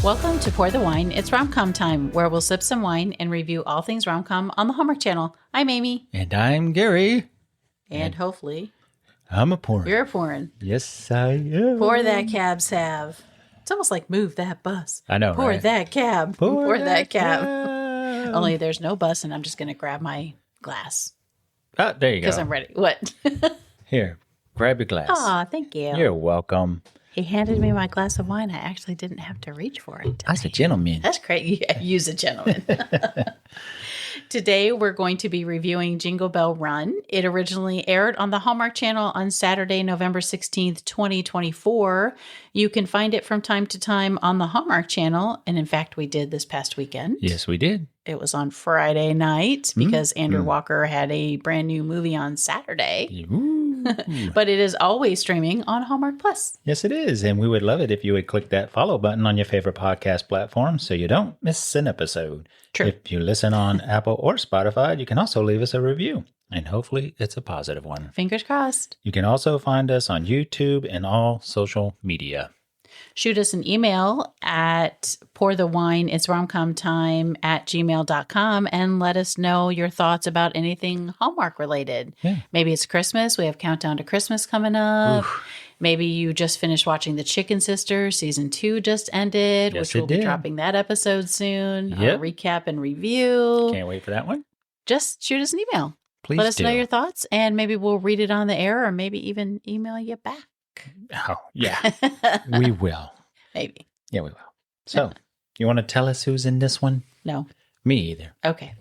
Welcome to Pour the Wine. It's Rom-Com Time, where we'll sip some wine and review all things rom-com on the Hallmark Channel. I'm Amy. And I'm Garry. And hopefully... I'm a pouring. You're a pouring. Yes, I am. Pour that cab, Sav. It's almost like move that bus. I know, Pour right? that cab. Pour that cab. cab. Only there's no bus, and I'm just going to grab my glass. Oh, there you go. Because I'm ready. What? Here, grab your glass. Aw, thank you. You're welcome. He handed me my glass of wine. I actually didn't have to reach for it today. I was a gentleman. That's great. Yeah, use a gentleman. Today, we're going to be reviewing Jingle Bell Run. It originally aired on the Hallmark Channel on Saturday, November 16th, 2024. You can find it from time to time on the Hallmark Channel. And in fact, we did this past weekend. Yes, we did. It was on Friday night because Andrew Walker had a brand new movie on Saturday. But it is always streaming on Hallmark Plus. Yes, it is. And we would love it if you would click that follow button on your favorite podcast platform so you don't miss an episode. True. If you listen on Apple or Spotify, you can also leave us a review. And hopefully it's a positive one. Fingers crossed. You can also find us on YouTube and all social media. Shoot us an email at pourthewine@gmail.com and let us know your thoughts about anything Hallmark related. Yeah. Maybe it's Christmas. We have Countdown to Christmas coming up. Oof. Maybe you just finished watching The Chicken Sisters. Season 2 just ended, Yes, which it we'll be did. dropping that episode soon. Yep. Recap and review. Can't wait for that one. Just shoot us an email. Please Let us do. know your thoughts, and maybe we'll read it on the air or maybe even email you back. Oh, yeah. We will. Maybe. Yeah, we will. So, you want to tell us who's in this one? No. Me either. Okay.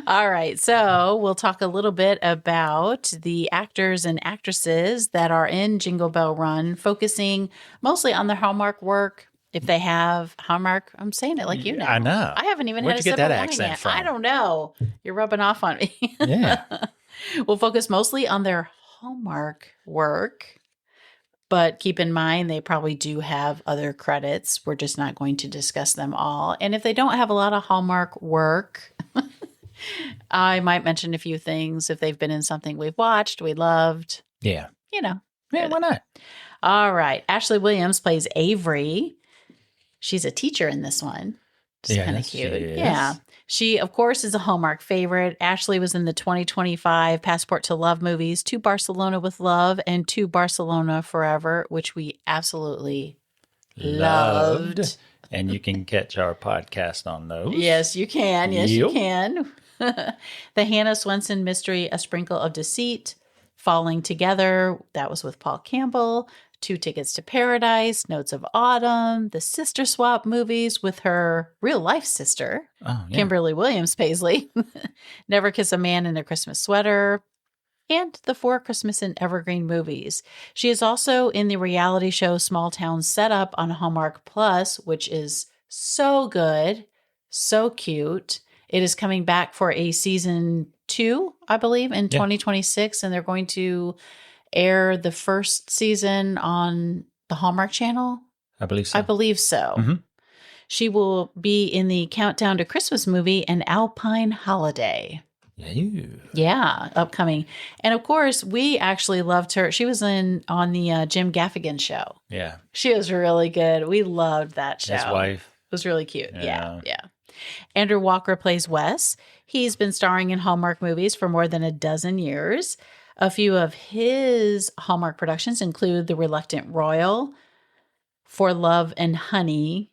All right. So we'll talk a little bit about the actors and actresses that are in Jingle Bell Run, focusing mostly on their Hallmark work. If they have Hallmark, I'm saying it like you know. I know. I haven't even Where'd had you a get sip that of wine accent yet. from? I don't know. You're rubbing off on me. Yeah. We'll focus mostly on their Hallmark work. But keep in mind, they probably do have other credits. We're just not going to discuss them all. And if they don't have a lot of Hallmark work, I might mention a few things if they've been in something we've watched, we loved, Yeah. you know. Yeah, why not? All right. Ashley Williams plays Avery. She's a teacher in this one. It's kind of Yes, cute. she is. Yeah. She, of course, is a Hallmark favorite. Ashley was in the 2025 Passport to Love movies, 2 Barcelona with Love and 2 Barcelona Forever, which we absolutely loved. And you can catch our podcast on those. Yes, you can. Yes, you Yep. can. The Hannah Swenson mystery, A Sprinkle of Deceit, Falling Together. That was with Paul Campbell. 2 Tickets to Paradise, Notes of Autumn, the Sister Swap movies with her real life sister, Oh, yeah. Kimberly Williams Paisley, Never Kiss a Man in a Christmas Sweater, and the 4 Christmas and Evergreen movies. She is also in the reality show Small Town Setup on Hallmark Plus, which is so good, so cute. It is coming back for a season 2, I believe, in 2026, and they're going to air the first season on the Hallmark Channel. I believe so. I believe so. Mhm. She will be in the Countdown to Christmas movie, An Alpine Holiday. Yeah, upcoming. And of course, we actually loved her. She was on the Jim Gaffigan show. Yeah. She was really good. We loved that show. His wife. It was really cute. Yeah. Yeah. Andrew Walker plays Wes. He's been starring in Hallmark movies for more than a dozen years. A few of his Hallmark productions include The Reluctant Royal, For Love and Honey.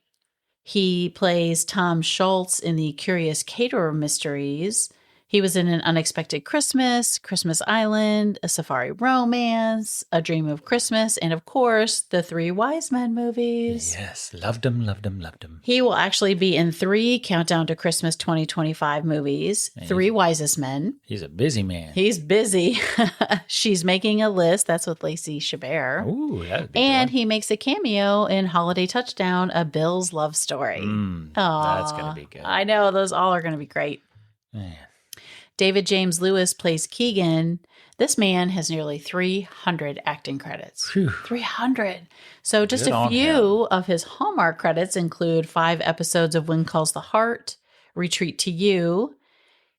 He plays Tom Schultz in the Curious Caterer Mysteries. He was in An Unexpected Christmas, Christmas Island, A Safari Romance, A Dream of Christmas, and of course, the 3 Wise Men movies. Yes. Loved him, loved him, loved him. He will actually be in 3 Countdown to Christmas 2025 movies, 3 Wisest Men. He's a busy man. He's busy. She's Making a List. That's with Lacey Chabert. Ooh, that would be And good. he makes a cameo in Holiday Touchdown, A Bill's Love Story. That's going to be good. I know. Those all are going to be great. Man. David James Lewis plays Keegan. This man has nearly 300 acting credits. Phew. 300. So just Good a on few of his Hallmark credits include 5 episodes of When Calls the Heart, Retreat to You.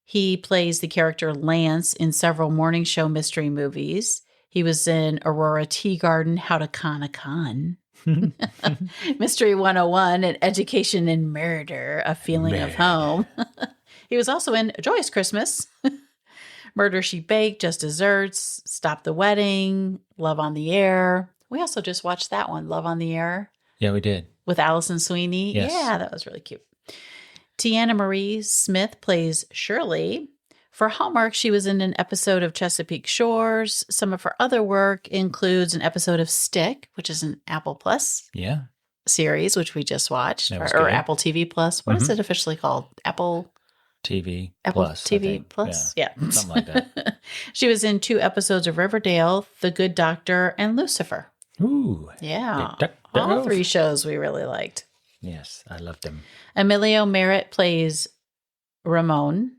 He plays the character Lance in several morning show mystery movies. He was in Aurora Tea Garden, How to Con a Con. Mystery 101 and Education in Murder, A Feeling of Home. He was also in Joyous Christmas, Murder, She Baked, Just Desserts, Stop the Wedding, Love on the Air. We also just watched that one, Love on the Air. Yeah, we did. With Allison Sweeney. Yes. Yeah, that was really cute. Tiana Marie Smith plays Shirley. For Hallmark, she was in an episode of Chesapeake Shores. Some of her other work includes an episode of Stick, which is an Apple Plus series, which we just watched, or Apple TV Plus. What is it officially called? Apple TV Plus. Yeah. Something like that. She was in 2 episodes of Riverdale, The Good Doctor, and Lucifer. Ooh. Yeah. All 3 shows we really liked. Yes, I loved them. Emilio Merritt plays Ramon.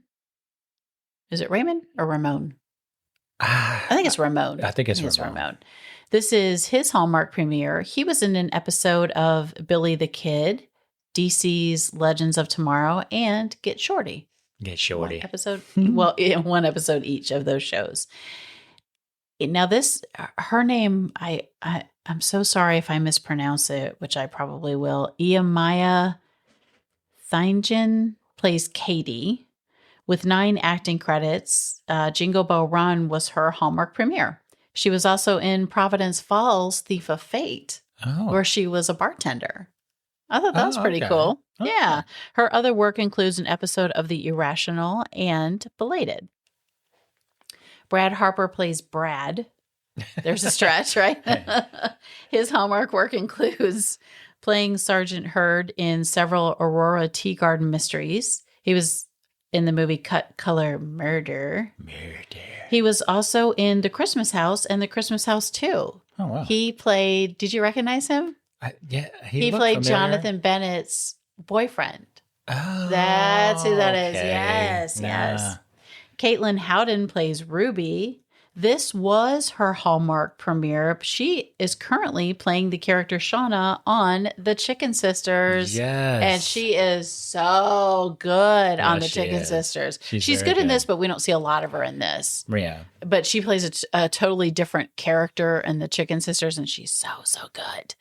Is it Raymond or Ramon? I think it's Ramon. I think it's Ramon. This is his Hallmark premiere. He was in an episode of Billy the Kid, DC's Legends of Tomorrow, and Get Shorty. Get Shorty. One episode. Well, in 1 episode each of those shows. Now her name, I'm so sorry if I mispronounce it, which I probably will. Iamaya Thyngen plays Katie. With 9 acting credits, Jingle Bell Run was her Hallmark premiere. She was also in Providence Falls, Thief of Fate, where she was a bartender. I thought that was pretty cool. Okay. Yeah. Her other work includes an episode of The Irrational and Belated. Brad Harper plays Brad. There's a stretch, right? His Hallmark work includes playing Sergeant Hurd in several Aurora Tea Garden mysteries. He was in the movie Cut Color Murder. He was also in The Christmas House and The Christmas House 2. Oh, wow. He played, did you recognize him? He played familiar. Jonathan Bennett's boyfriend. Oh, that's who that is. Yes. Caitlin Howden plays Ruby. This was her Hallmark premiere. She is currently playing the character Shauna on The Chicken Sisters. Yes. And she is so good on The Chicken Sisters. She's good in this, but we don't see a lot of her in this. Yeah. But she plays a totally different character in The Chicken Sisters, and she's so good.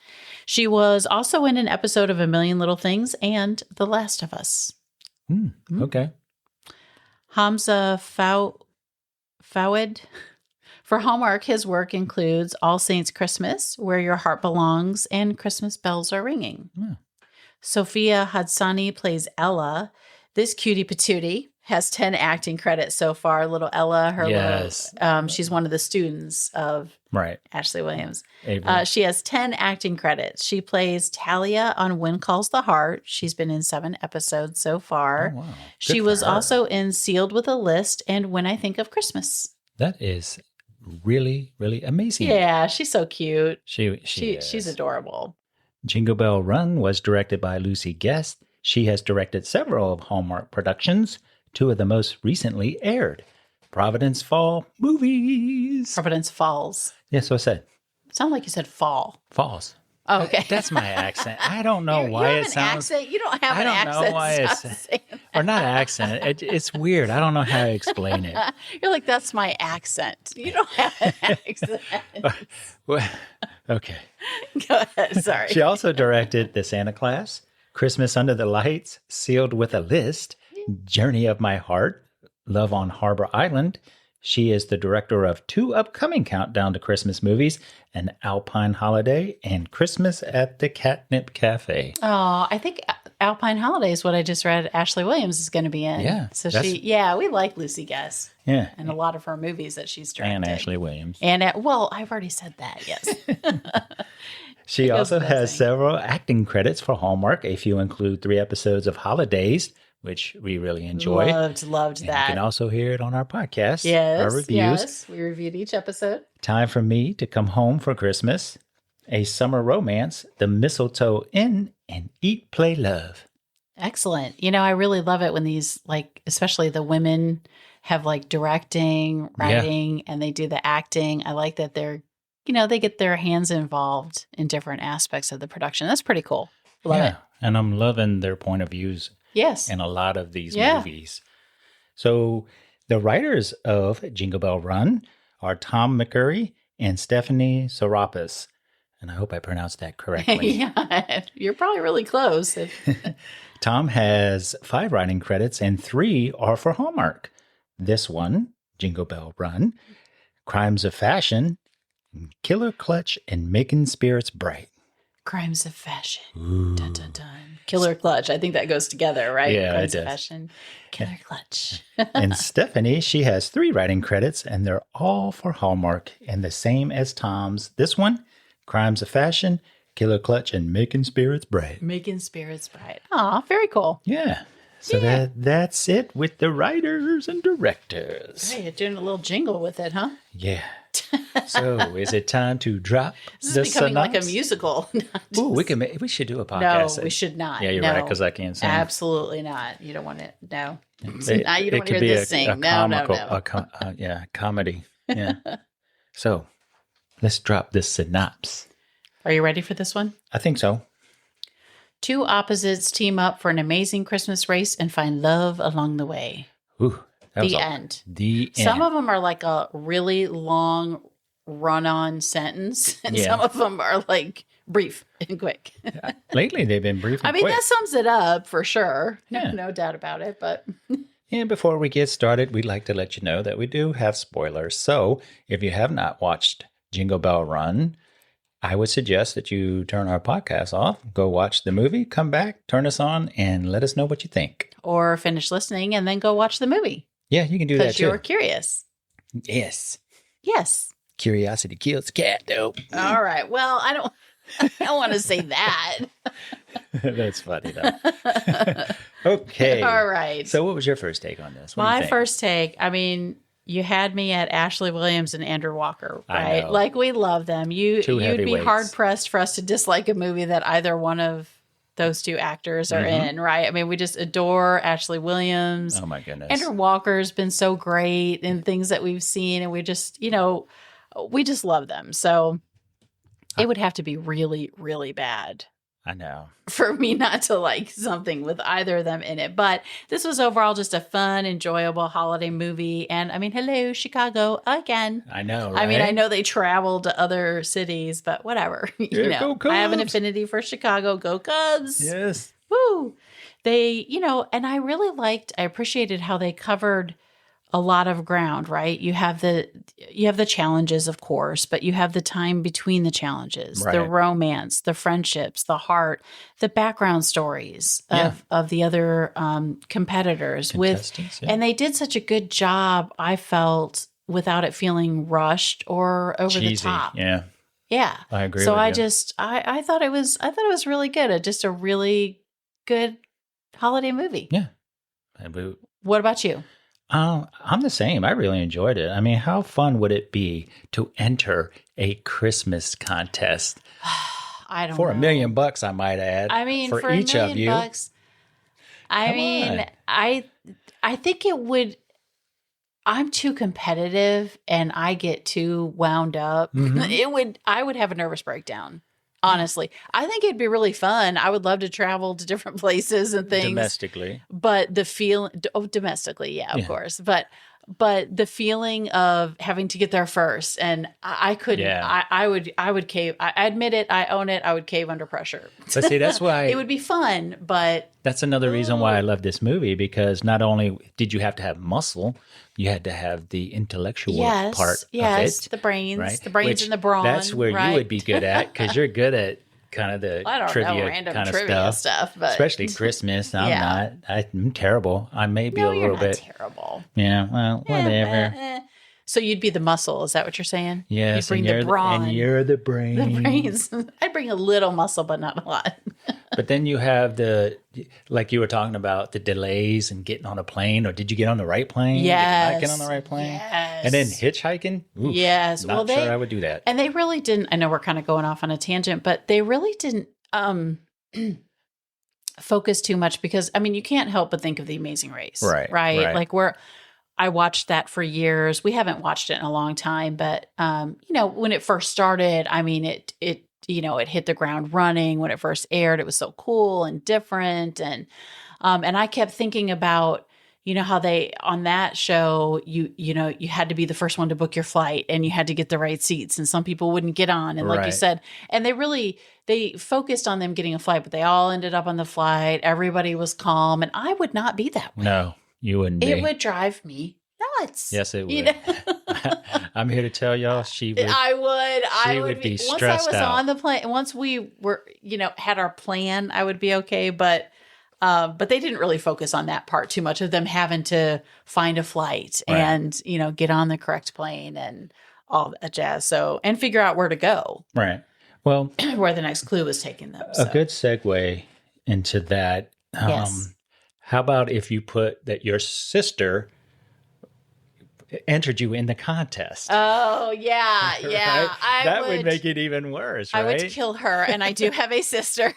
She was also in an episode of A Million Little Things and The Last of Us. Okay. Hamza Fawed. For Hallmark, his work includes All Saints Christmas, Where Your Heart Belongs, and Christmas Bells Are Ringing. Yeah. Sophia Hadsani plays Ella. This cutie patootie has 10 acting credits so far. Little Ella, she's one of the students of Ashley Williams. She has 10 acting credits. She plays Talia on When Calls the Heart. She's been in 7 episodes so far. Oh, wow. She was also in Sealed with a List and When I Think of Christmas. That is really, really amazing. Yeah, she's so cute. She's adorable. Jingle Bell Run was directed by Lucy Guest. She has directed several of Hallmark productions. 2 of the most recently aired. Providence Fall movies. Providence Falls. Yes, so I said. It sounded like you said fall. Falls. Oh, okay. That's my accent. I don't know why it sounds. You don't have an accent. I don't know why it's or not accent. It's weird. I don't know how to explain it. You're like, that's my accent. You don't have an accent. Well, okay. Go ahead. Sorry. She also directed The Santa Claus, Christmas Under the Lights, Sealed with a List, Journey of My Heart, Love on Harbor Island. She is the director of 2 upcoming Countdown to Christmas movies, An Alpine Holiday and Christmas at the Catnip Cafe. Oh, I think Alpine Holiday is what I just read Ashley Williams is going to be in. Yeah. So we like Lucy Guest. Yeah. And a lot of her movies that she's directed. And Ashley Williams. And I've already said that, yes. She also has several acting credits for Hallmark. If you include 3 episodes of Holidays, which we really enjoy. Loved that. You can also hear it on our podcast. Yes, our reviews. Yes, we reviewed each episode. Time for Me to Come Home for Christmas, A Summer Romance, The Mistletoe Inn, and Eat, Play, Love. Excellent. I really love it when these, especially the women have directing, writing, and they do the acting. I like that they're, they get their hands involved in different aspects of the production. That's pretty cool. Love it. And I'm loving their point of views. Yes. In a lot of these movies. So the writers of Jingle Bell Run are Tom McCurry and Stephanie Serapis. And I hope I pronounced that correctly. Yeah, you're probably really close. Tom has 5 writing credits, and 3 are for Hallmark. This one, Jingle Bell Run, Crimes of Fashion, Killer Clutch, and Making Spirits Bright. Crimes of Fashion. Dun, dun, dun. Killer Clutch. I think that goes together, right? Yeah, Crimes it of does. Fashion. Killer Clutch. And Stephanie, she has 3 writing credits, and they're all for Hallmark, and the same as Tom's. This one, Crimes of Fashion, Killer Clutch, and Making Spirits Bright. Making Spirits Bright. Aw, very cool. Yeah. So that's it with the writers and directors. Hey, you're doing a little jingle with it, huh? Yeah. So is it time to drop This the is becoming like a synopsis? musical. Ooh, we should do a No, podcast. we should not. Yeah, you're no. right, because I can't sing. Absolutely not. You don't want it. No. It, Now you don't it want could to be hear this sing. a No, comical, no. comedy. Yeah. So let's drop this synopsis. Are you ready for this one? I think so. 2 opposites team up for an amazing Christmas race and find love along the way. Ooh, that was The all- end. The end. Some of them are like a really long run-on sentence, and Yeah. some of them are like brief and quick. Lately, they've been brief and I mean, quick. that sums it up for sure. Yeah. No doubt about it. But And before we get started, we'd like to let you know that we do have spoilers. So if you have not watched Jingle Bell Run, I would suggest that you turn our podcast off, go watch the movie, come back, turn us on, and let us know what you think. or finish listening and then go watch the movie Yeah, you can do that because too. you're curious. Yes. Yes. Curiosity kills the cat, though. All right. Well, I don't want to say that. That's funny, though. Okay. All right. So what was your first take on this? What do you My think? first take, I mean, you had me at Ashley Williams and Andrew Walker, I right? know. Like, we love them. You'd be heavyweights. hard pressed for us to dislike a movie that either one of those 2 actors are in, right? I mean, we just adore Ashley Williams. Oh, my goodness. Andrew Walker's been so great in things that we've seen, and we just, we just love them. So it would have to be really, really bad I know. for me not to like something with either of them in it. But this was overall just a fun, enjoyable holiday movie. And I mean, hello, Chicago again. I know, right? I mean, I know they traveled to other cities, but whatever. Yeah, go I have an Cubs. affinity for Chicago. Go Cubs. Yes. Woo. They, and I really I appreciated how they covered a lot of ground, right? You have the challenges, of course, but you have the time between the challenges, the Right. romance, the friendships, the heart, the background stories Yeah. of the other competitors Contestants, yeah. and they did such a good job, I felt, without it feeling rushed or over the Cheesy. top. Yeah. Yeah. I agree So with I you. just I thought it was really good. Just a really good holiday movie. Yeah. What about you? I'm the same. I really enjoyed it. I mean, how fun would it be to enter a Christmas contest I don't for know. $1 million, I might add. I mean, for each $1 of you. million, I Come mean, on. I think it would. I'm too competitive, and I get too wound up. Mhm. I would have a nervous breakdown. Honestly, I think it'd be really fun. I would love to travel to different places and things. Domestically. But the domestically, yeah, of Yeah. course. But the feeling of having to get there first, and I couldn't. Yeah. I would cave. I admit it. I own it. I would cave under pressure. But see, that's why It would be fun, but that's another reason why I love this movie, because not only did you have to have muscle, you had to have the intellectual yes, part yes, of it. the brains, Right? the brains Which and the brawn. That's where right? you would be good at, because you're good at kind of the I don't trivia know random kind of trivia stuff. but Especially Christmas. I'm Yeah. not. I'm terrible. I may be no, a you're little not bit. terrible. Yeah, well, whatever. So you'd be the muscle. Is that what you're saying? Yes, You'd bring and the brawn. and you're the brain. the brains. I'd bring a little muscle, but not a lot. But then you have like you were talking about, the delays and getting on a plane, or did you get on the right plane? Did you not get on the right plane? Yes. And then hitchhiking? Oof, Yes. Not Well, sure I would do that. And they really didn't. I know we're kind of going off on a tangent, but they really didn't focus too much because, I mean, you can't help but think of The Amazing Race. Right. Like I watched that for years. We haven't watched it in a long time, but when it first started, I mean, it hit the ground running. When it first aired, it was so cool and different. And I kept thinking about, you know how they on that show you know you had to be the first one to book your flight and you had to get the right seats and some people wouldn't get on and like you Right. said, and they focused on them getting a flight, but they all ended up on the flight. Everybody was calm, and I would not be that way. No, you wouldn't be. It would drive me nuts. Yes, it would. You know? I'm here to tell y'all she would. I would be once stressed I was out. on the plane, once we were, you know, had our plan, I would be okay. But they didn't really focus on that part too much of them having to find a flight Right. and, you know, get on the correct plane and all that jazz. So, and figure out where to go, Right. Well, where the next clue was taking them. a So. good segue into that. Yes. How about if you put that your sister entered you in the contest? Oh, yeah. Yeah. Right? That would make it even worse, right? I would kill her. And I do have a sister.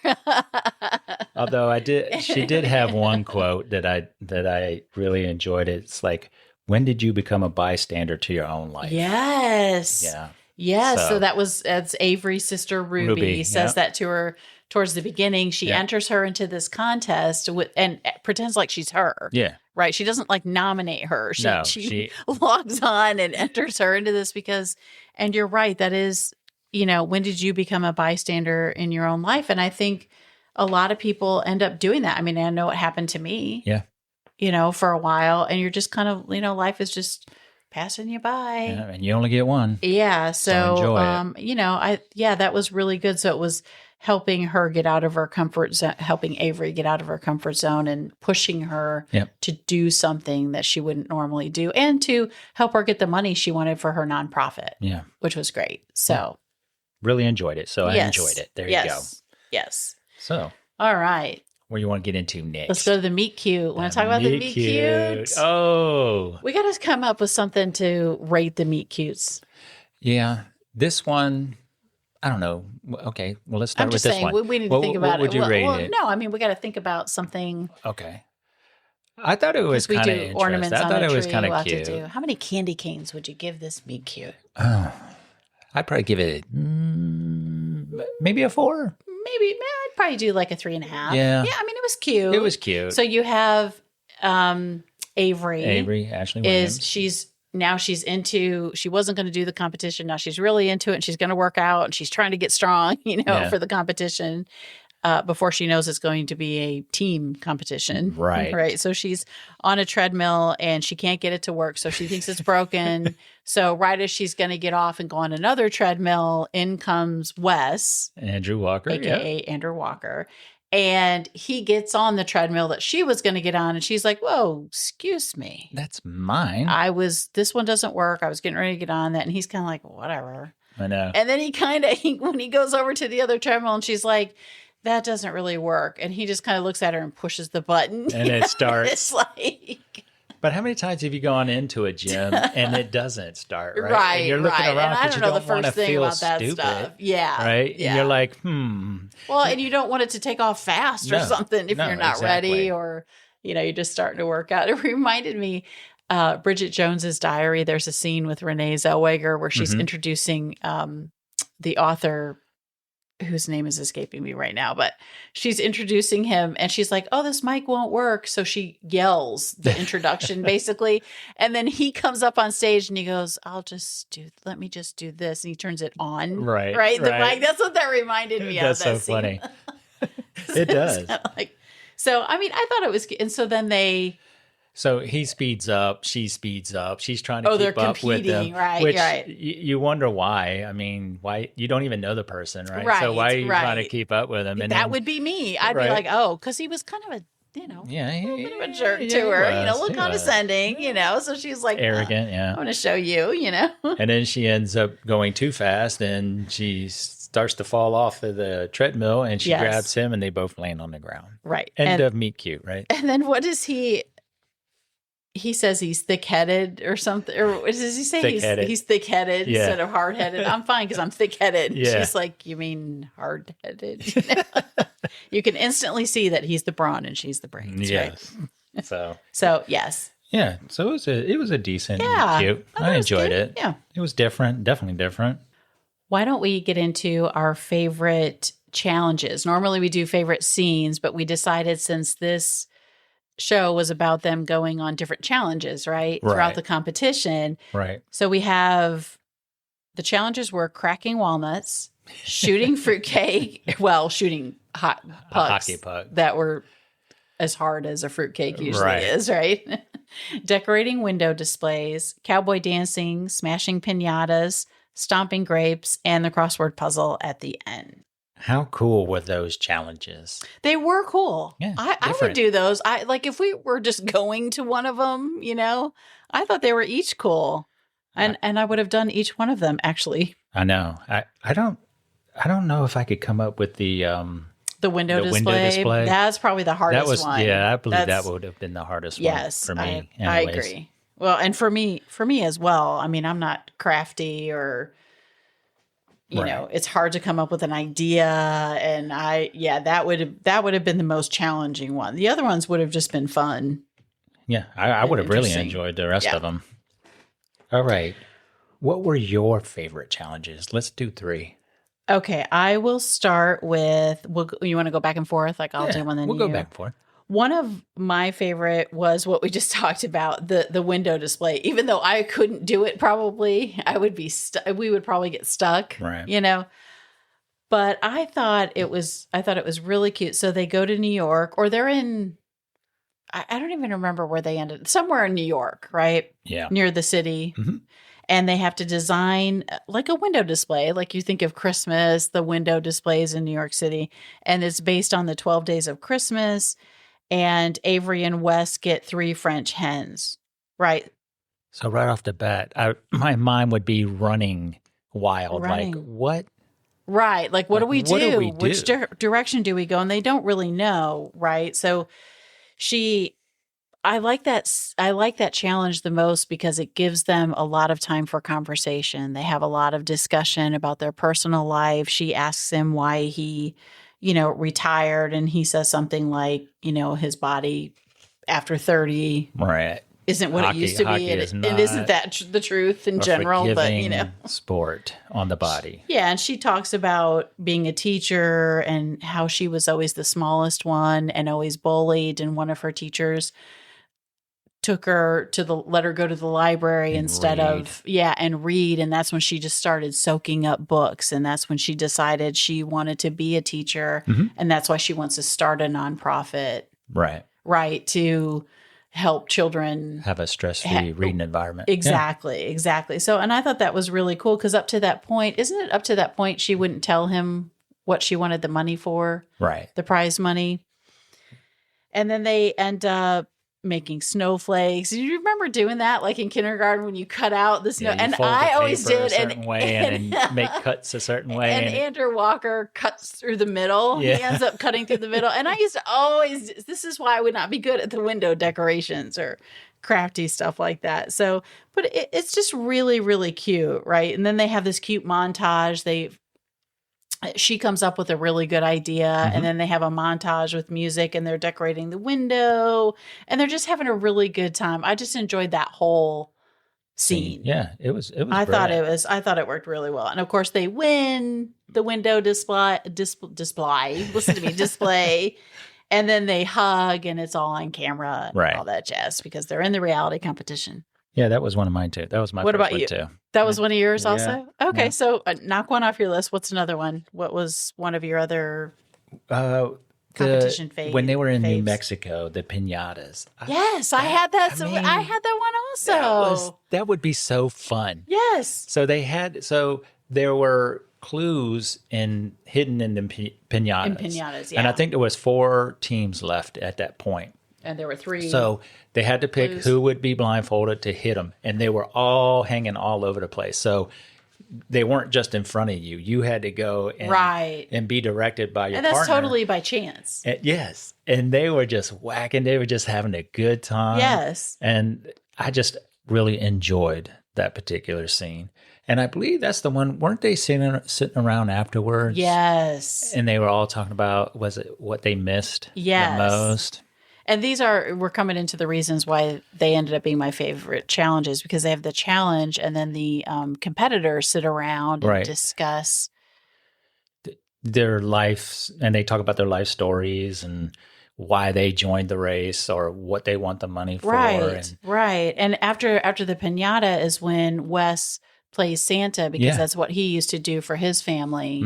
Although she did have one quote that I really enjoyed. It's like, when did you become a bystander to your own life? Yes. Yeah. Yes. So that's Avery's sister Ruby says that to her towards the beginning. She enters her into this contest and pretends like she's her. Yeah. Right. She doesn't like nominate her. She logs on and enters her into this because, and you're right, that is, you know, when did you become a bystander in your own life? And I think a lot of people end up doing that. I mean, I know it happened to me. Yeah. You know, for a while, and you're just kind of, you know, life is just passing you by. Yeah, and you only get one. Yeah. So, enjoy it. you know, that was really good. So it was helping her get out of her comfort zone, helping Avery get out of her comfort zone and pushing her to do something that she wouldn't normally do and to help her get the money she wanted for her nonprofit. Yeah. Which was great. So really enjoyed it. So I enjoyed it. There you go. Yes. So all right. What do you want to get into next? Let's go to the meet cute. Want to talk about the meet cute? Oh. We got to come up with something to rate the meet cutes. Yeah. This one, I don't know. Okay. Well, let's start with this one. We need to think about it. What would you rate it? No, I mean, we got to think about something. Okay. I thought it was kind of interesting. Ornaments I on thought a it was tree. kind We'll of have cute. to do. How many candy canes would you give this meet cute? Oh, I'd probably give it maybe a 4. Maybe I'd probably do like a 3.5. Yeah. Yeah, I mean, it was cute. It was cute. So you have Avery. Ashley Williams. She's into, she wasn't going to do the competition. Now she's really into it and she's going to work out and she's trying to get strong, you know, for the competition before she knows it's going to be a team competition. Right. Right. So she's on a treadmill and she can't get it to work. So she thinks it's broken. So right as she's going to get off and go on another treadmill, in comes Wes. Andrew Walker. AKA Andrew Walker. And he gets on the treadmill that she was going to get on. And she's like, whoa, excuse me. That's mine. This one doesn't work. I was getting ready to get on that. And he's kind of like, whatever. I know. And then when he goes over to the other treadmill and she's like, that doesn't really work. And he just kind of looks at her and pushes the button. And it starts. It's like. But how many times have you gone into a gym and it doesn't start, right? Right. And you're looking around and I because you don't know don't the want to first thing feel about that stupid. stuff. Yeah. Right? Yeah. And you're like, Well, and you don't want it to take off fast or something if you're not ready or, you know, you're just starting to work out. It reminded me, Bridget Jones's Diary. There's a scene with Renee Zellweger where she's introducing the author whose name is escaping me right now, but she's introducing him and she's like, oh, this mic won't work. So she yells the introduction basically. And then he comes up on stage and he goes, let me just do this. And he turns it on. Right. The mic. That's what that reminded me of. That's so scene. funny. It does. So, I mean, I thought it was, and so then So he speeds up, she speeds up. She's trying to keep they're up with them. Right, which right. You wonder why. I mean, why you don't even know the person, right? Right, so why are you trying to keep up with him? And that would be me. I'd be like, oh, because he was kind of a, you know, a bit of a jerk to her, you know, a little condescending, you know. So she's like, arrogant, I'm going to show you, you know. And then she ends up going too fast and she starts to fall off of the treadmill and she grabs him and they both land on the ground. Right. End of meet cute, right? And then what does he says he's thick-headed or something, or what does he say? Thick-headed. He's thick-headed instead of hard-headed. I'm fine because I'm thick-headed. Yeah. She's like, you mean hard-headed? You can instantly see that he's the brawn and she's the brains. Yes. Right? So yes. Yeah. So it was a decent Yeah. cute. I enjoyed it. Yeah. It was different. Definitely different. Why don't we get into our favorite challenges? Normally we do favorite scenes, but we decided since this show was about them going on different challenges, right? Throughout Right. the competition. Right. So we have the challenges were cracking walnuts, shooting fruitcake, well, shooting hot pucks hockey puck. that were as hard as a fruitcake usually Right. is, right? Decorating window displays, cowboy dancing, smashing piñatas, stomping grapes, and the crossword puzzle at the end. How cool were those challenges? They were cool. Yeah, I would different. do those. I like if we were just going to one of them, I thought they were each cool. And I would have done each one of them actually. I know. I don't know if I could come up with the Window The display. window display. That's probably the hardest that was one. I believe That's- that would have been the hardest Yes, one for me. I anyways. agree. Well, and for me as well. I mean, I'm not crafty or you know, it's hard to come up with an idea, and that would have been the most challenging one. The other ones would have just been fun. Yeah, I would have really Interesting. enjoyed the rest Yeah. of them. All right. What were your favorite challenges? Let's do 3. Okay, I will start with. You want to go back and forth? Like I'll do one, then we'll you. go back and forth. One of my favorite was what we just talked about, the window display. Even though I couldn't do it, probably I would be. We would probably get stuck. Right. But I thought it was really cute. So they go to New York, or they're in. I don't even remember where they ended. Somewhere in New York, right? Yeah. Near the city. Mhm. And they have to design like a window display. Like you think of Christmas, the window displays in New York City. And it's based on the 12 days of Christmas. And Avery and Wes get 3 French hens, right? So right off the bat, my mind would be running wild. Running. Like, what? Right. Like, what do we do? What do we Which do? direction do we go? And they don't really know, right? So I like that challenge the most because it gives them a lot of time for conversation. They have a lot of discussion about their personal life. She asks him why he, retired, and he says something like, his body after 30 Right. isn't what it used to Hockey be. And, is and isn't not that the truth in a general? But, forgiving sport on the body. Yeah, and she talks about being a teacher and how she was always the smallest one and always bullied, and one of her teachers took her let her go to the library And instead of and read, and that's when she just started soaking up books, and that's when she decided she wanted to be a teacher, and that's why she wants to start a nonprofit, Right. to help children Have a stress-free reading environment. Exactly. So, and I thought that was really cool because up to that point, isn't it up to that point she wouldn't tell him what she wanted the money for, Right. the prize money. And then they end up making snowflakes. Do you remember doing that, like in kindergarten when you cut out the snow? Yeah, you And fold the I always paper did. a certain way and then make cuts a certain way. And Andrew Walker cuts through the middle. Yeah. He ends up cutting through the middle. And I used to always, this is why I would not be good at the window decorations or crafty stuff like that. So, but it's just really, really cute, right? And then they have this cute montage. She comes up with a really good idea, and then they have a montage with music, and they're decorating the window, and they're just having a really good time. I just enjoyed that whole scene. Yeah, it was. I thought it worked really well, and of course they win the window display. Listen to me, display, and then they hug, and it's all on camera, and Right. all that jazz because they're in the reality competition. Yeah, that was one of mine too. That was my. What first about one you? Too. That was one of yours, Yeah. also. Okay, Yeah. so knock one off your list. What's another one? What was one of your other? Competition when they were in New faves. Mexico, the piñatas. Yes, I had that. I I mean, had that one also. That would be so fun. Yes. So there were clues hidden in the piñatas. In piñatas, And I yeah. think there was 4 teams left at that point. And there were 3. So they had to pick clues. who would be blindfolded to hit them, and they were all hanging all over the place. So they weren't just in front of you; you had to go and, Right. and be directed by your and that's partner. totally by chance. Yes, and they were just whacking. They were just having a good time. Yes. and I just really enjoyed that particular scene. And I believe that's the one. Weren't they sitting around afterwards? Yes. And they were all talking about, was it what they missed Yes. the most? And we're coming into the reasons why they ended up being my favorite challenges, because they have the challenge and then the competitors sit around and Right. discuss. Their lives, and they talk about their life stories and why they joined the race or what they want the money for. Right, right. And after the piñata is when Wes plays Santa because that's what he used to do for his family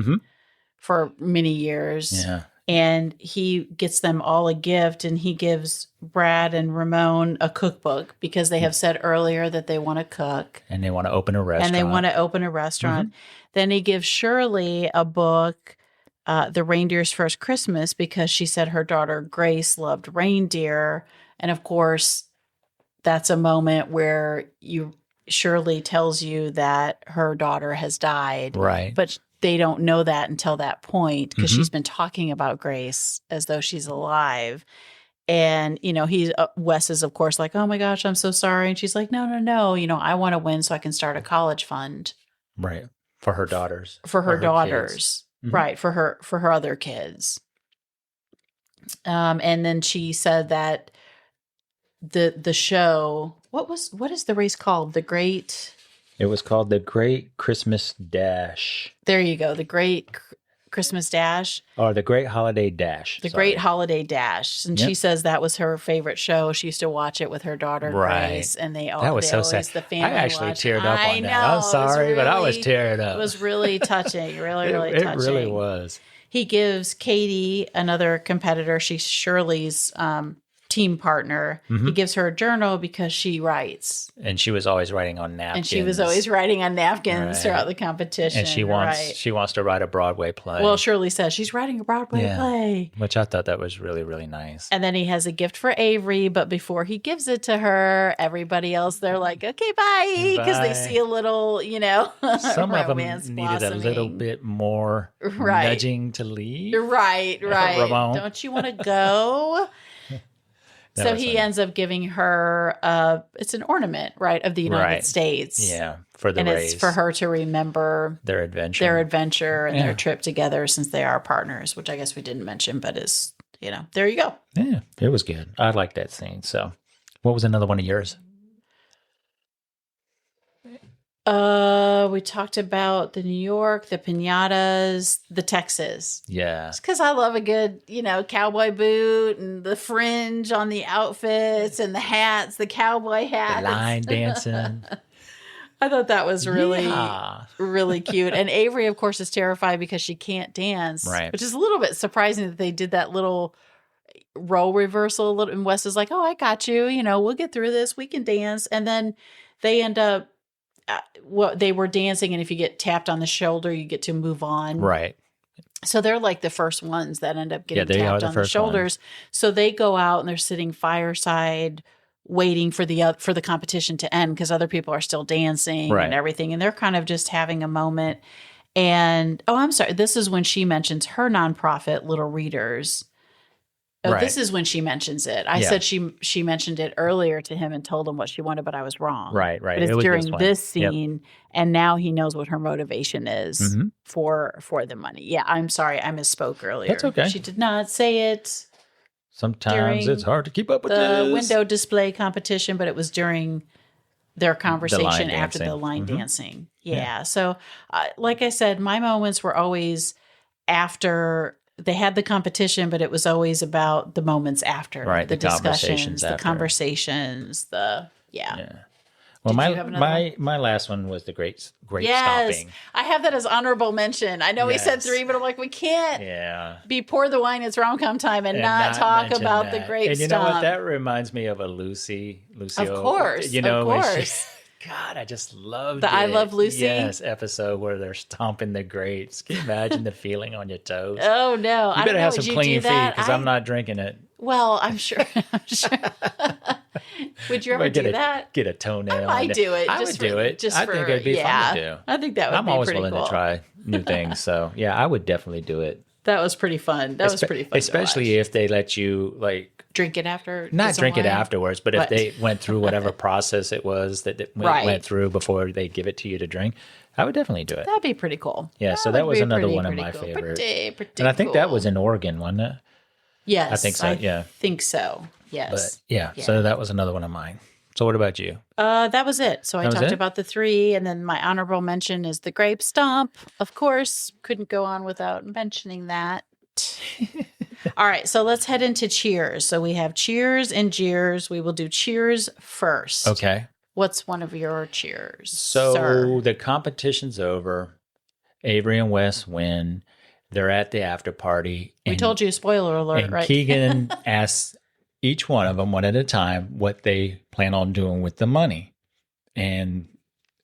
for many years. Yeah. And he gets them all a gift, and he gives Brad and Ramon a cookbook because they have said earlier that they want to cook. And they want to open a restaurant. Then he gives Shirley a book, The Reindeer's First Christmas, because she said her daughter Grace loved reindeer. And of course, that's a moment where Shirley tells you that her daughter has died. Right. But they don't know that until that point because she's been talking about Grace as though she's alive. And, Wes is, of course, like, oh my gosh, I'm so sorry. And she's like, no, I want to win so I can start a college fund. Right. For her daughters. For her daughters. Right. For her other kids. And then she said that the show, what is the race called? It was called the Great Christmas Dash. There you go. The Great Christmas Dash. Or the Great Holiday Dash. Great Holiday Dash. And she says that was her favorite show. She used to watch it with her daughter, Grace. And that was so sad. The family I actually watched. teared up on that. I'm sorry, but I was teared up. It was really touching. Really touching. It really was. He gives Katie, another competitor, she's Shirley's team partner. He gives her a journal because she writes. And she was always writing on napkins. Throughout the competition. And she wants to write a Broadway play. Well, Shirley says she's writing a Broadway play. Which I thought that was really, really nice. And then he has a gift for Avery, but before he gives it to her, everybody else, they're like, okay, bye. Because they see a little, some of them romance needed a little bit more nudging to leave. Right. Ramon. Don't you want to go? So he ends up giving her, it's an ornament, right, of the United States. Yeah, for the race. And it's for her to remember their adventure and their trip together since they are partners, which I guess we didn't mention, but is, there you go. Yeah, it was good. I liked that scene. So what was another one of yours? We talked about the New York, the piñatas, the Texas. Yeah. It's because I love a good, cowboy boot and the fringe on the outfits and the hats, the cowboy hats. The line dancing. I thought that was really, really cute. And Avery, of course, is terrified because she can't dance. Right. Which is a little bit surprising that they did that little role reversal. And Wes is like, oh, I got you. We'll get through this. We can dance. And then they end up, they were dancing, and if you get tapped on the shoulder, you get to move on. Right. So they're like the first ones that end up getting tapped on the shoulders. Ones. So they go out and they're sitting fireside, waiting for the competition to end because other people are still dancing and everything, and they're kind of just having a moment. And I'm sorry, this is when she mentions her nonprofit, Little Readers. This is when she mentions it. I said she mentioned it earlier to him and told him what she wanted, but I was wrong. Right. But it's during this scene, and now he knows what her motivation is for the money. Yeah, I'm sorry. I misspoke earlier. That's okay. She did not say it. Sometimes it's hard to keep up with the window display competition, but it was during their conversation after the line dancing. Yeah. So, like I said, my moments were always after they had the competition, but it was always about the moments after, the discussions, the conversations, Well, my last one was the great stomping. I have that as honorable mention. I know we said 3, but I'm like, we can't be pour the wine, it's rom-com time, and not talk about the great and you stomp. know what? That reminds me of a Lucio. Of course. God, I just loved the I Love Lucy episode where they're stomping the grapes. Can you imagine the feeling on your toes? Oh, no. You better have some clean feet because I'm not drinking it. Well, I'm sure. Would you ever do that? Get a toenail. I might do it. I would do it. I think it'd be fun to do. I think that would be pretty cool. I'm always willing to try new things. So, yeah, I would definitely do it. That was pretty fun. Especially if they let you, drink it after? Not drink it afterwards, but if they went through whatever process it was that went through before they give it to you to drink, I would definitely do it. That'd be pretty cool. Yeah, so that was another one of my favorites. And I think that was in Oregon, wasn't it? Yes. I think so, I think so, yes. But so that was another one of mine. So what about you? That was it. So I talked about the 3, and then my honorable mention is the grape stomp. Of course, couldn't go on without mentioning that. All right, so let's head into cheers. So we have cheers and jeers. We will do cheers first. Okay. What's one of your cheers, So sir? the competition's over. Avery and Wes win. They're at the after party. We told you, spoiler alert, And right? Keegan asks each one of them, one at a time, what they plan on doing with the money. And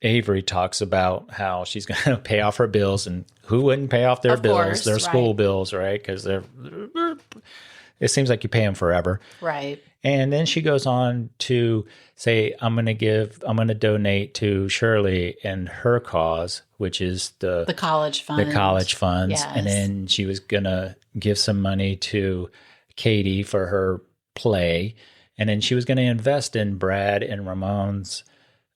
Avery talks about how she's going to pay off her bills, and who wouldn't pay off their Of bills, course, their school right. bills, right? Because it seems like you pay them forever. Right. And then she goes on to say, I'm going to donate to Shirley and her cause, which is The college fund. the college funds. Yes. And then she was going to give some money to Katie for her play. And then she was going to invest in Brad and Ramon's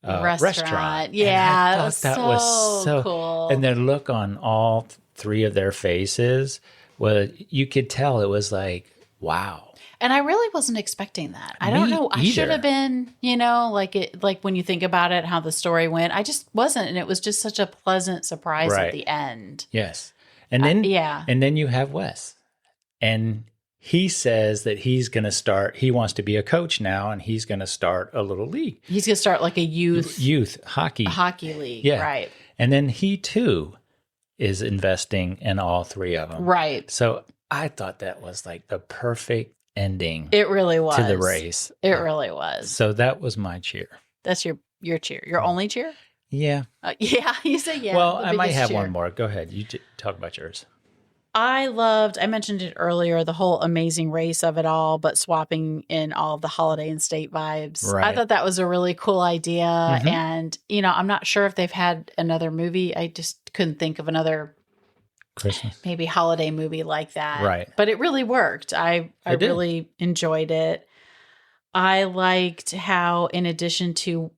restaurant. Yeah, And I it was thought that was so cool. And the look on all three of their faces, well, you could tell it was like, wow. And I really wasn't expecting that. I Me don't know. I should either. have been, like when you think about it, how the story went. I just wasn't, and it was just such a pleasant surprise Right. at the end. Yes. And then yeah. And then you have Wes. And he says that he wants to be a coach now, and he's going to start a little league. He's gonna start like a youth hockey. league. Yeah. Right. And then he too is investing in all three of them. Right. So I thought that was like the perfect ending It really was to the race. It really was. So that was my cheer. That's your cheer. Your only cheer? Yeah. Yeah. You say yeah. Well, the I might biggest have cheer. one more. Go ahead. You talk about yours. I mentioned it earlier, the whole amazing race of it all, but swapping in all of the holiday and state vibes. I Right. thought that was a really cool idea. Mhm. And, I'm not sure if they've had another movie. I just couldn't think of another Christmas. maybe holiday movie like that. Right. But it really worked. I It did. really enjoyed it. I liked how, in addition to,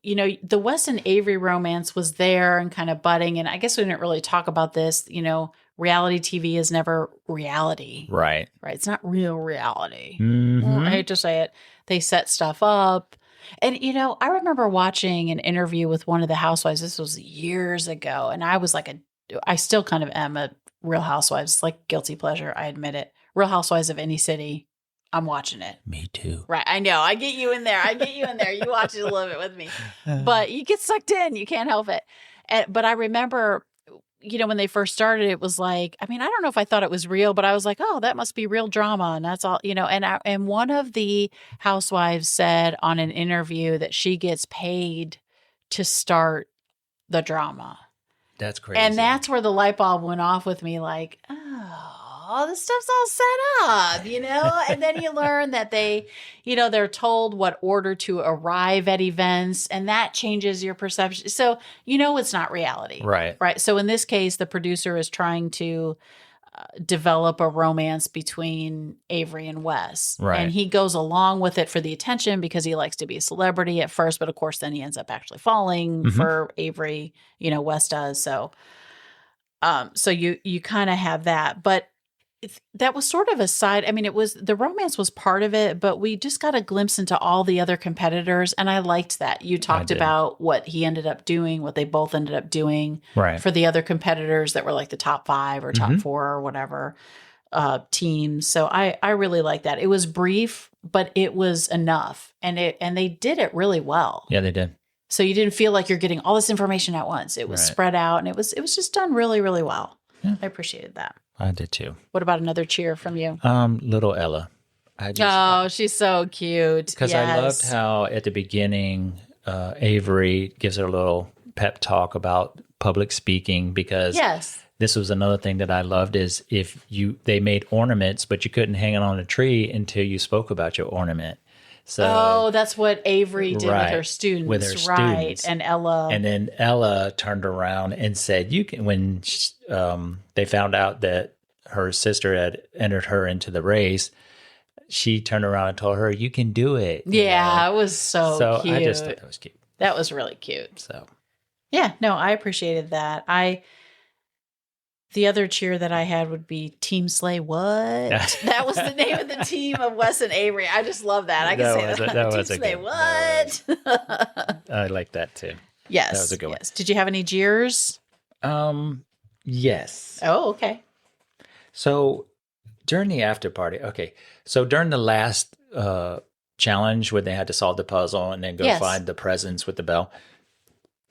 the Wes and Avery romance was there and kind of budding. And I guess we didn't really talk about this, reality TV is never reality, Right. right? It's not real reality. Mhm. I hate to say it. They set stuff up. And, I remember watching an interview with one of the housewives. This was years ago. And I was like I still kind of am a Real Housewives, it's like guilty pleasure. I admit it. Real Housewives of any city. I'm watching it. Me too. Right. I know. I get you in there. You watch it a little bit with me. But you get sucked in. You can't help it. But I remember, when they first started, it was like, I don't know if I thought it was real, but I was like, oh, that must be real drama. And that's all, and one of the housewives said on an interview that she gets paid to start the drama. That's crazy. And that's where the light bulb went off with me, like, oh, this stuff's all set up, And then you learn that they're told what order to arrive at events, and that changes your perception. So, it's not reality. Right. Right. So in this case, the producer is trying to develop a romance between Avery and Wes. Right. And he goes along with it for the attention because he likes to be a celebrity at first, but of course then he ends up actually falling for Avery, Wes does. So you kind of have that, but that was sort of a side. The romance was part of it, but we just got a glimpse into all the other competitors. And I liked that. You talked did. about what he ended up doing, what they both ended up doing Right. for the other competitors that were like the top 5 or top 4 or whatever teams. So I really liked that. It was brief, but it was enough. And they did it really well. Yeah, they did. So you didn't feel like you're getting all this information at once. It was Right. spread out, and it was just done really, really well. Yeah. I appreciated that. I did too. What about another cheer from you? Little Ella. Oh, she's so cute. Because I loved how at the beginning, Avery gives her a little pep talk about public speaking, because Yes. this was another thing that I loved is they made ornaments, but you couldn't hang it on a tree until you spoke about your ornament. So that's what Avery did Right, with her students. with her right. students. And Ella. And then Ella turned around and said, "You can." When they found out that her sister had entered her into the race, she turned around and told her, "You can do it." yeah, it was so cute. I just thought that was cute. That was really cute. So Yeah, no, I appreciated that. The other cheer that I had would be Team Slay What? That was the name of the team of Wes and Avery. I just love that. I can say that. that Team was a Slay good- What? I like that too. Yes. That was a good one. Yes. Did you have any jeers? Yes. Oh, okay. So during the after party. Okay. So during the last challenge where they had to solve the puzzle and then go find the presents with the bell,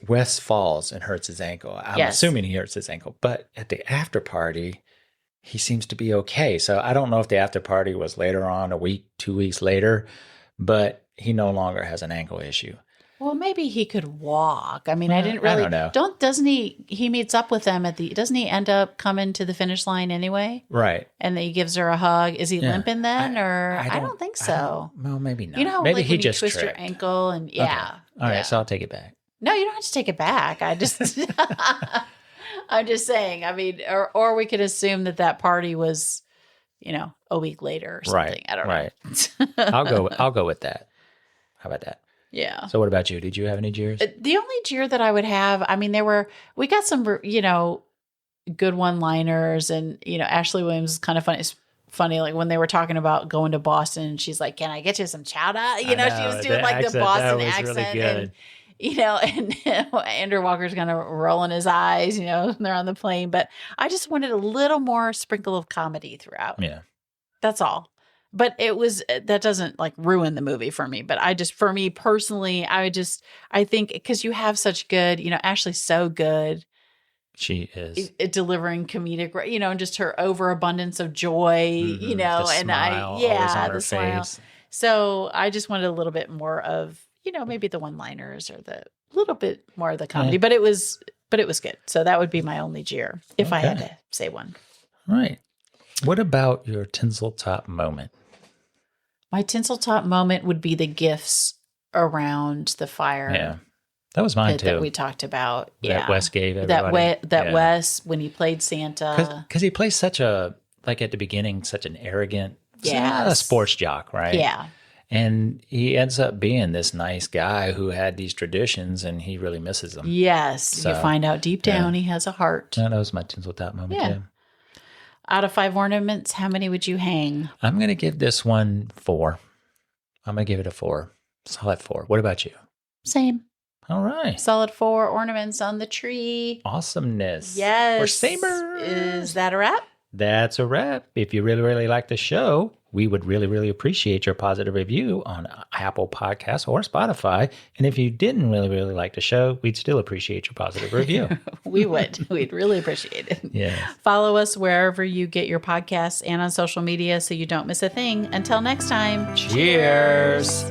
Wes falls and hurts his ankle. I'm assuming he hurts his ankle. But at the after party, he seems to be okay. So I don't know if the after party was later on, a week, 2 weeks later, but he no longer has an ankle issue. Well, maybe he could walk. I mean, I didn't really. I don't know. Doesn't he? He meets up with them doesn't he end up coming to the finish line anyway? Right. And then he gives her a hug. Is he limping then, I don't think so. Well, maybe not. You know, maybe like he when just you twist tripped. your ankle and All right, so I'll take it back. No, you don't have to take it back. I just, I'm just saying. I mean, or we could assume that party was, a week later or something. Right. I don't know. I'll go with that. How about that? Yeah. So what about you? Did you have any jeers? The only jeer that I would have, I mean, we got some, good one-liners, and, Ashley Williams is kind of funny. It's funny, like when they were talking about going to Boston, she's like, "Can I get you some chowder?" She was doing like the Boston accent. Really good. And Andrew Walker's kind of rolling his eyes, and they're on the plane. But I just wanted a little more sprinkle of comedy throughout. Yeah. That's all. But that doesn't like ruin the movie for me. But for me personally, I think because you have such good, Ashley's so good. She is delivering comedic, and just her overabundance of joy, the and smile, always on her smile. face. So I just wanted a little bit more of, maybe the one-liners or the little bit more of the comedy. But it was good. So that would be my only jeer if I had to say one. Right. What about your tinsel top moment? My tinsel top moment would be the gifts around the fire. Yeah. That was mine too. That we talked about. That Wes gave everybody. Wes, when he played Santa. Because he plays at the beginning, such an arrogant, not a sports jock, right? Yeah. And he ends up being this nice guy who had these traditions, and he really misses them. Yes. So, you find out deep down he has a heart. That was my tinsel top moment too. Out of 5 ornaments, how many would you hang? I'm going to give this one 4. I'm going to give it a 4. Solid 4. What about you? Same. All right. Solid 4 ornaments on the tree. Awesomeness. Yes. We're sabers. Is that a wrap? That's a wrap. If you really, really like the show, we would really, really appreciate your positive review on Apple Podcasts or Spotify. And if you didn't really, really like the show, we'd still appreciate your positive review. We would. We'd really appreciate it. Yeah. Follow us wherever you get your podcasts and on social media so you don't miss a thing. Until next time. Cheers.